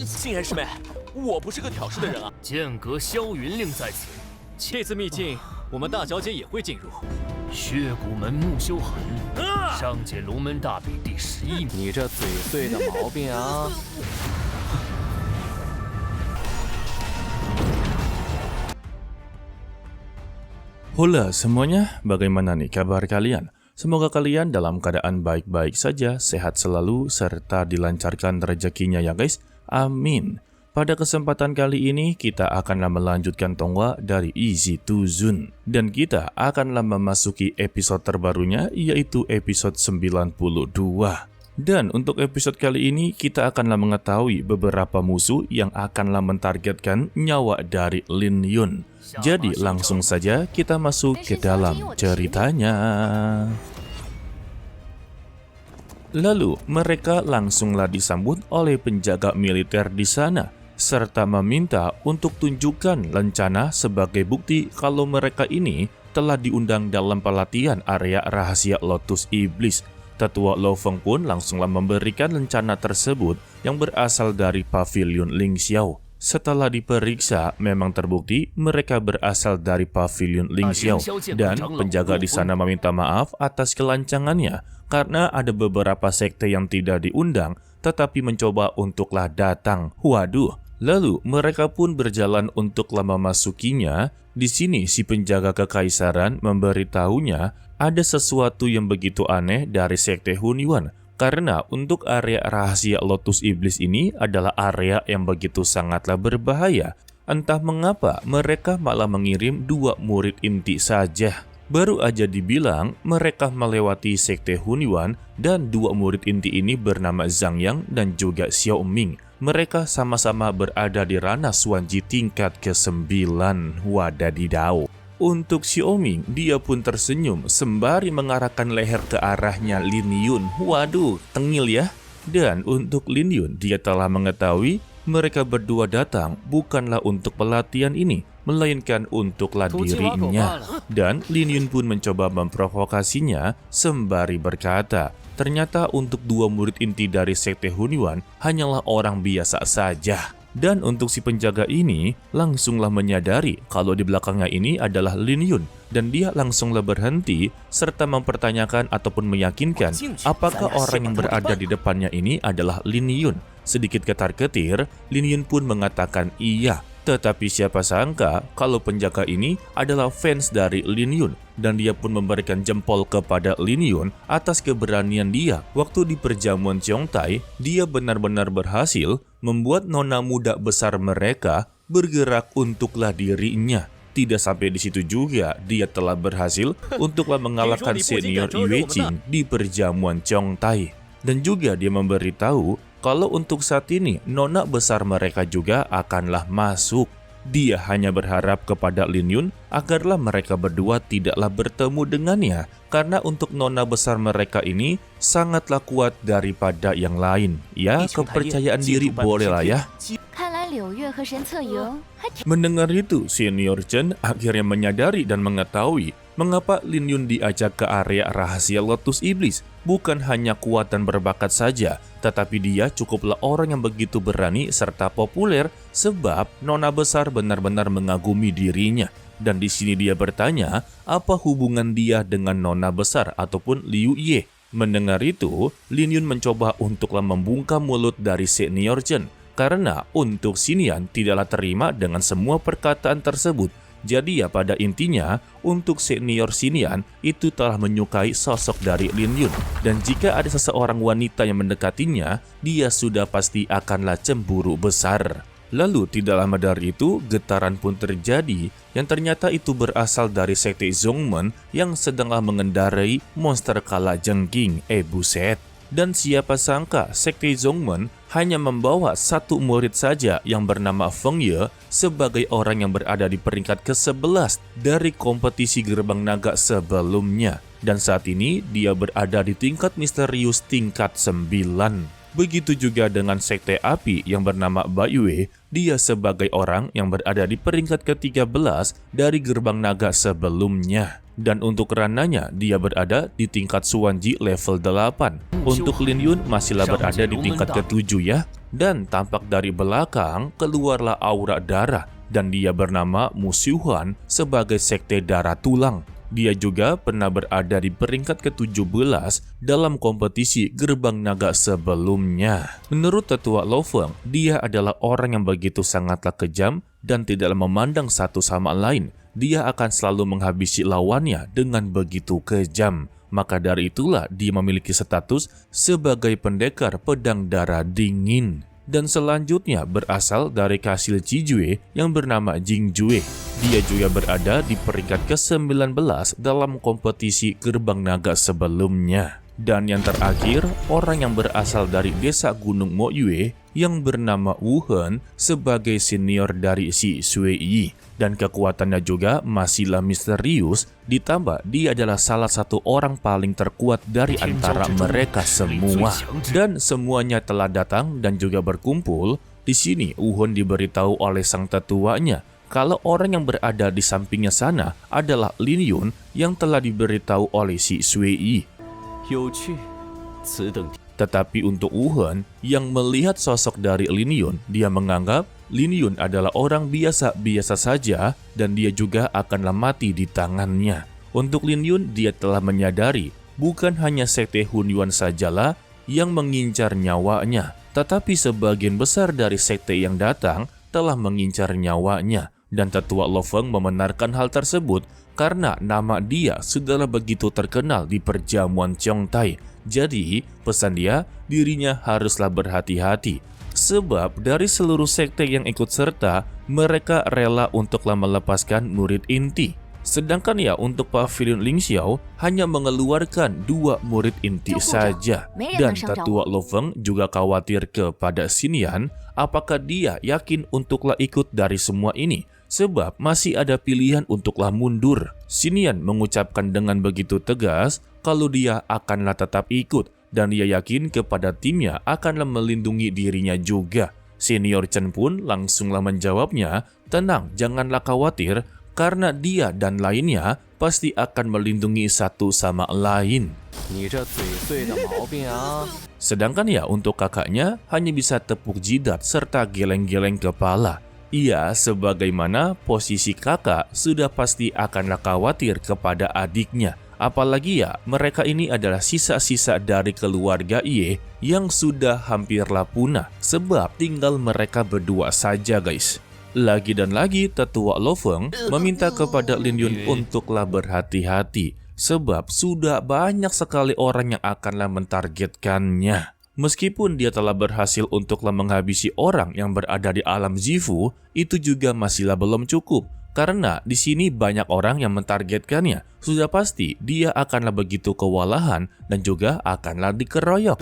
欣然师妹，我不是个挑事的人啊。剑阁萧云令在此，这次秘境，我们大小姐也会进入。血骨门穆修痕，上届龙门大比第11名。你这嘴碎的毛病啊！ Hola semuanya, bagaimana nih kabar kalian? Semoga kalian dalam keadaan baik-baik saja, sehat selalu, serta dilancarkan rezekinya ya guys. Amin. Pada kesempatan kali ini kita akanlah melanjutkan tongwa dari Easy to Zone. Dan kita akanlah memasuki episode terbarunya, yaitu episode 92. Dan untuk episode kali ini kita akanlah mengetahui beberapa musuh yang akanlah mentargetkan nyawa dari Lin Yun. Jadi langsung saja kita masuk ke dalam ceritanya. Lalu mereka langsunglah disambut oleh penjaga militer di sana, serta meminta untuk tunjukkan lencana sebagai bukti kalau mereka ini telah diundang dalam pelatihan area rahasia Lotus Iblis. Tetua Lo Feng pun langsunglah memberikan lencana tersebut yang berasal dari pavilion Ling Xiao. Setelah diperiksa, memang terbukti mereka berasal dari pavilion Ling Xiao, dan penjaga di sana meminta maaf atas kelancangannya karena ada beberapa sekte yang tidak diundang tetapi mencoba untuklah datang. Waduh, lalu mereka pun berjalan untuklah memasukinya. Di sini si penjaga kekaisaran memberitahunya ada sesuatu yang begitu aneh dari sekte Hunyuan. Karena untuk area rahasia Lotus Iblis ini adalah area yang begitu sangatlah berbahaya. Entah mengapa mereka malah mengirim 2 murid inti saja. Baru aja dibilang mereka melewati sekte Hunyuan dan 2 murid inti ini bernama Zhang Yang dan juga Xiao Ming. Mereka sama-sama berada di ranah Xuanji tingkat ke-9. Wadadidau. Untuk Xiaoming, dia pun tersenyum sembari mengarahkan leher ke arahnya Lin Yun. Waduh, tengil ya. Dan untuk Lin Yun, dia telah mengetahui mereka berdua datang bukanlah untuk pelatihan ini, melainkan untuklah dirinya. Dan Lin Yun pun mencoba memprovokasinya sembari berkata, ternyata untuk 2 murid inti dari sekte Hunyuan hanyalah orang biasa saja. Dan untuk si penjaga ini langsunglah menyadari kalau di belakangnya ini adalah Lin Yun. Dan dia langsunglah berhenti serta mempertanyakan ataupun meyakinkan apakah orang yang berada di depannya ini adalah Lin Yun. Sedikit ketar-ketir, Lin Yun pun mengatakan iya. Tetapi siapa sangka kalau penjaga ini adalah fans dari Lin Yun. Dan dia pun memberikan jempol kepada Lin Yun atas keberanian dia. Waktu di perjamuan Qiongtai, dia benar-benar berhasil membuat nona muda besar mereka bergerak untuklah dirinya. Tidak sampai di situ juga, dia telah berhasil untuklah mengalahkan senior Yue Qing di perjamuan Qiongtai. Dan juga dia memberitahu kalau untuk saat ini nona besar mereka juga akanlah masuk. Dia hanya berharap kepada Lin Yun agarlah mereka berdua tidaklah bertemu dengannya, karena untuk nona besar mereka ini sangatlah kuat daripada yang lain. Ya, kepercayaan diri bolehlah ya. Mendengar itu, Senior Chen akhirnya menyadari dan mengetahui mengapa Lin Yun diajak ke area rahasia Lotus Iblis. Bukan hanya kuat dan berbakat saja, tetapi dia cukuplah orang yang begitu berani serta populer sebab nona besar benar-benar mengagumi dirinya. Dan di sini dia bertanya, apa hubungan dia dengan nona besar ataupun Liu Ye? Mendengar itu, Lin Yun mencoba untuklah membungkam mulut dari Senior Chen. Karena untuk Xinian tidaklah terima dengan semua perkataan tersebut. Jadi ya pada intinya, untuk senior Xinian itu telah menyukai sosok dari Lin Yun. Dan jika ada seseorang wanita yang mendekatinya, dia sudah pasti akanlah cemburu besar. Lalu tidak lama dari itu, getaran pun terjadi yang ternyata itu berasal dari sekte Zhongmen yang sedanglah mengendarai monster kala jengking. Buset. Dan siapa sangka sekte Zhongmen hanya membawa 1 murid saja yang bernama Feng Ye sebagai orang yang berada di peringkat ke-11 dari kompetisi gerbang naga sebelumnya. Dan saat ini dia berada di tingkat misterius tingkat 9. Begitu juga dengan sekte api yang bernama Baiyue, dia sebagai orang yang berada di peringkat ke-13 dari gerbang naga sebelumnya. Dan untuk rananya, dia berada di tingkat Xuanji level 8. Untuk Lin Yun masihlah berada di tingkat ke-7 ya. dan tampak dari belakang keluarlah aura darah dan dia bernama Musyuhan sebagai sekte darah tulang. Dia juga pernah berada di peringkat ke-17 dalam kompetisi gerbang naga sebelumnya. Menurut tetua Lo Feng, dia adalah orang yang begitu sangatlah kejam dan tidaklah memandang satu sama lain. Dia akan selalu menghabisi lawannya dengan begitu kejam. Maka dari itulah dia memiliki status sebagai pendekar pedang darah dingin. Dan selanjutnya berasal dari Kasil Cijue yang bernama Jingjue. Dia juga berada di peringkat ke-19 dalam kompetisi gerbang naga sebelumnya. Dan yang terakhir, orang yang berasal dari desa Gunung Moyue yang bernama Wu Hen sebagai senior dari si Sui Yi. Dan kekuatannya juga masihlah misterius, ditambah dia adalah salah satu orang paling terkuat dari antara mereka semua. Dan semuanya telah datang dan juga berkumpul. Di sini Wu Hen diberitahu oleh sang tetuanya kalau orang yang berada di sampingnya sana adalah Lin Yun yang telah diberitahu oleh si Sui Yi. Tetapi untuk Wu Hen yang melihat sosok dari Lin Yun, dia menganggap Lin Yun adalah orang biasa-biasa saja dan dia juga akanlah mati di tangannya. Untuk Lin Yun, dia telah menyadari bukan hanya sekte Hun Yuan sajalah yang mengincar nyawanya, tetapi sebagian besar dari sekte yang datang telah mengincar nyawanya. Dan tetua Lo Feng membenarkan hal tersebut karena nama dia sudahlah begitu terkenal di perjamuan Chongtai. Jadi, pesan dia, dirinya haruslah berhati-hati. Sebab dari seluruh sekte yang ikut serta, mereka rela untuklah melepaskan murid inti. Sedangkan ya untuk Pavilion Lingxiao hanya mengeluarkan 2 murid inti saja. Dan tetua Lo Feng juga khawatir kepada Xinyan, apakah dia yakin untuklah ikut dari semua ini. Sebab masih ada pilihan untuklah mundur. Xinyan mengucapkan dengan begitu tegas kalau dia akanlah tetap ikut. Dan dia yakin kepada timnya akanlah melindungi dirinya juga. Senior Chen pun langsunglah menjawabnya, tenang, janganlah khawatir, karena dia dan lainnya pasti akan melindungi satu sama lain. Sedangkan ya untuk kakaknya hanya bisa tepuk jidat serta geleng-geleng kepala. Ia sebagaimana posisi kakak sudah pasti akanlah khawatir kepada adiknya. Apalagi ya, mereka ini adalah sisa-sisa dari keluarga Ye yang sudah hampirlah punah. Sebab tinggal mereka berdua saja guys. Lagi dan lagi tetua Lo Feng meminta kepada Lin Yun untuklah berhati-hati. Sebab sudah banyak sekali orang yang akanlah mentargetkannya. Meskipun dia telah berhasil untuklah menghabisi orang yang berada di alam Zifu, itu juga masihlah belum cukup. Karena di sini banyak orang yang mentargetkannya, sudah pasti dia akanlah begitu kewalahan dan juga akanlah dikeroyok.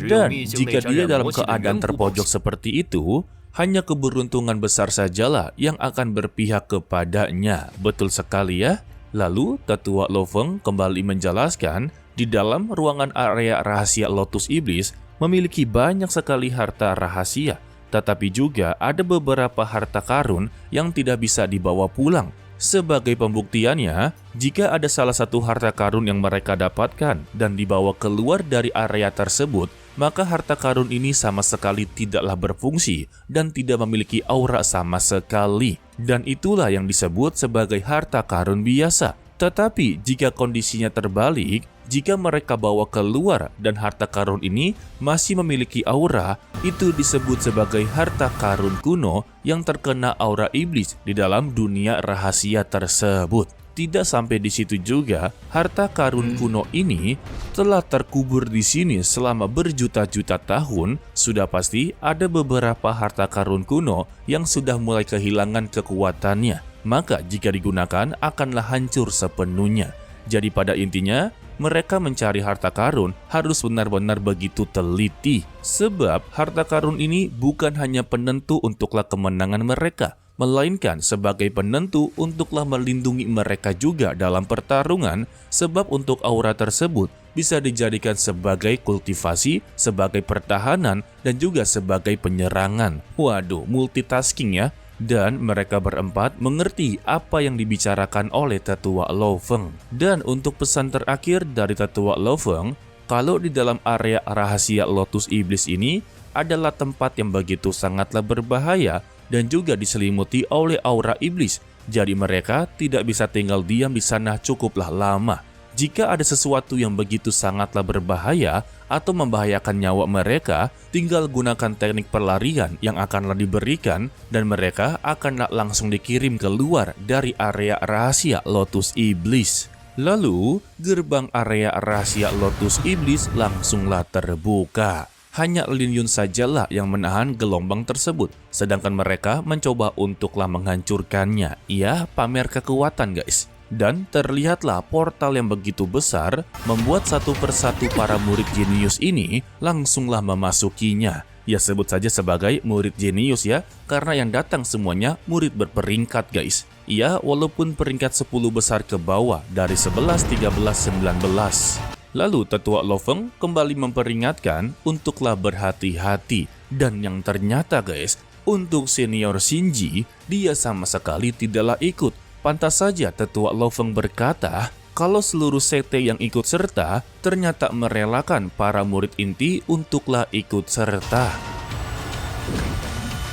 Dan jika dia dalam keadaan terpojok seperti itu, hanya keberuntungan besar sajalah yang akan berpihak kepadanya. Betul sekali ya. Lalu tetua Lo Feng kembali menjelaskan, di dalam ruangan area rahasia Lotus Iblis memiliki banyak sekali harta rahasia. Tetapi juga ada beberapa harta karun yang tidak bisa dibawa pulang. Sebagai pembuktiannya, jika ada salah satu harta karun yang mereka dapatkan dan dibawa keluar dari area tersebut, maka harta karun ini sama sekali tidaklah berfungsi dan tidak memiliki aura sama sekali. Dan itulah yang disebut sebagai harta karun biasa. Tetapi jika kondisinya terbalik, jika mereka bawa keluar dan harta karun ini masih memiliki aura, itu disebut sebagai harta karun kuno yang terkena aura iblis di dalam dunia rahasia tersebut. Tidak sampai di situ juga, harta karun kuno ini telah terkubur di sini selama berjuta-juta tahun. Sudah pasti ada beberapa harta karun kuno yang sudah mulai kehilangan kekuatannya. Maka jika digunakan akanlah hancur sepenuhnya. Jadi pada intinya, mereka mencari harta karun harus benar-benar begitu teliti. Sebab harta karun ini bukan hanya penentu untuklah kemenangan mereka, melainkan sebagai penentu untuklah melindungi mereka juga dalam pertarungan. Sebab untuk aura tersebut bisa dijadikan sebagai kultivasi, sebagai pertahanan, dan juga sebagai penyerangan. Waduh, multitasking ya. Dan mereka berempat mengerti apa yang dibicarakan oleh tetua Lo Feng. Dan untuk pesan terakhir dari tetua Lo Feng, kalau di dalam area rahasia Lotus Iblis ini adalah tempat yang begitu sangatlah berbahaya dan juga diselimuti oleh aura iblis. Jadi mereka tidak bisa tinggal diam di sana cukuplah lama. Jika ada sesuatu yang begitu sangatlah berbahaya atau membahayakan nyawa mereka, tinggal gunakan teknik pelarian yang akanlah diberikan dan mereka akanlah langsung dikirim keluar dari area rahasia Lotus Iblis. Lalu, gerbang area rahasia Lotus Iblis langsunglah terbuka. Hanya Lin Yun sajalah yang menahan gelombang tersebut, sedangkan mereka mencoba untuklah menghancurkannya. Ya, pamer kekuatan guys. Dan terlihatlah portal yang begitu besar membuat satu persatu para murid jenius ini langsunglah memasukinya. Ya sebut saja sebagai murid jenius ya, karena yang datang semuanya murid berperingkat guys. Ya, walaupun peringkat 10 besar ke bawah dari 11, 13, 19. Lalu tetua Lo Feng kembali memperingatkan untuklah berhati-hati. Dan yang ternyata guys, untuk senior Shinji, dia sama sekali tidaklah ikut. Pantas saja tetua Lo Feng berkata, kalau seluruh sekte yang ikut serta ternyata merelakan para murid inti untuklah ikut serta.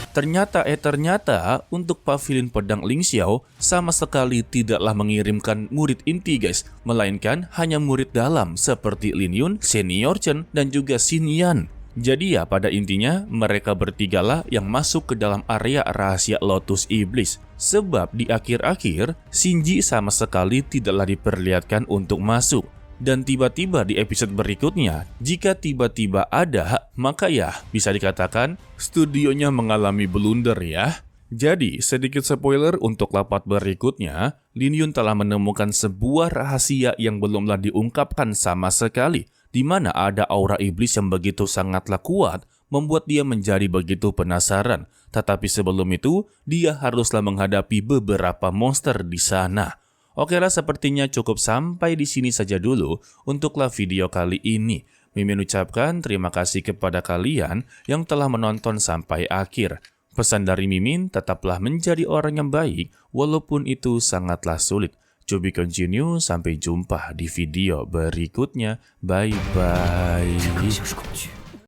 Ternyata untuk pavilion pedang Ling Xiao sama sekali tidaklah mengirimkan murid inti guys, melainkan hanya murid dalam seperti Lin Yun, Senior Chen, dan juga Xin Yan. Jadi ya pada intinya mereka bertigalah yang masuk ke dalam area rahasia Lotus Iblis. Sebab di akhir-akhir Shinji sama sekali tidaklah diperlihatkan untuk masuk. Dan tiba-tiba di episode berikutnya, jika tiba-tiba ada, maka ya bisa dikatakan studionya mengalami blunder ya. Jadi sedikit spoiler untuk lapat berikutnya, Lin Yun telah menemukan sebuah rahasia yang belumlah diungkapkan sama sekali, di mana ada aura iblis yang begitu sangatlah kuat, membuat dia menjadi begitu penasaran. Tetapi sebelum itu, dia haruslah menghadapi beberapa monster di sana. Oke lah, sepertinya cukup sampai di sini saja dulu untuklah video kali ini. Mimin ucapkan terima kasih kepada kalian yang telah menonton sampai akhir. Pesan dari Mimin, tetaplah menjadi orang yang baik walaupun itu sangatlah sulit. To be continue, sampai jumpa di video berikutnya. Bye-bye.